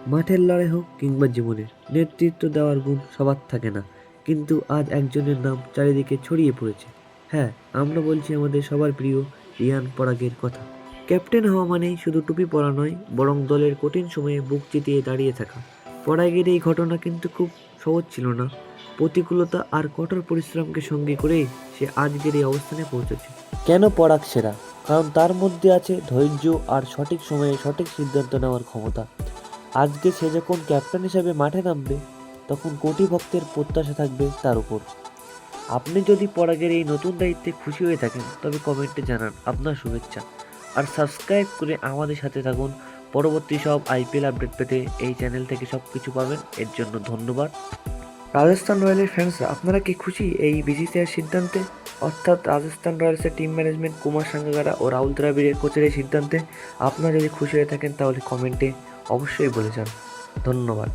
মাঠের লড়াই হোক কিংবা জীবনের, নেতৃত্ব দেওয়ার গুণ সবার থাকে না, কিন্তু আজ একজনের নাম চারিদিকে ছড়িয়ে পড়েছে। হ্যাঁ, আমরা বলছি আমাদের সবার প্রিয় রিয়ান পরাগের কথা। ক্যাপ্টেন হওয়া মানেই শুধু টুপি পরা নয়, বরং দলের কঠিন সময়ে বুক চিতিয়ে দাঁড়িয়ে থাকা। পরাগের এই ঘটনা কিন্তু খুব সহজ ছিল না। প্রতিকূলতা আর কঠোর পরিশ্রমকে সঙ্গী করেই সে আজকের এই অবস্থানে পৌঁছেছে। কেন পরাগ সেরা? কারণ তার মধ্যে আছে ধৈর্য আর সঠিক সময়ে সঠিক সিদ্ধান্ত নেওয়ার ক্ষমতা। আজকে সে যখন ক্যাপ্টেন হিসেবে মাঠে নামবে, তখন কোটি ভক্তের প্রত্যাশা থাকবে তার উপর। আপনি যদি পরাগের এই নতুন দায়িত্বে খুশি হয়ে থাকেন, তবে কমেন্টে জানান আপনার শুভেচ্ছা। আর সাবস্ক্রাইব করে আমাদের সাথে থাকুন। পরবর্তী সব আইপিএল আপডেট পেতে এই চ্যানেল থেকে সব কিছু পাবেন। এর জন্য ধন্যবাদ। রাজস্থান রয়্যালের ফ্যান্সরা আপনারা কি খুশি এই বিসিসিআইয়ের সিদ্ধান্তে, অর্থাৎ রাজস্থান রয়্যালসের টিম ম্যানেজমেন্ট কুমার সাঙ্গাকারা ও রাহুল দ্রাবিড়ের কোচের এই সিদ্ধান্তে? আপনারা যদি খুশি হয়ে থাকেন তাহলে কমেন্টে অবশ্যই বলে যান। ধন্যবাদ।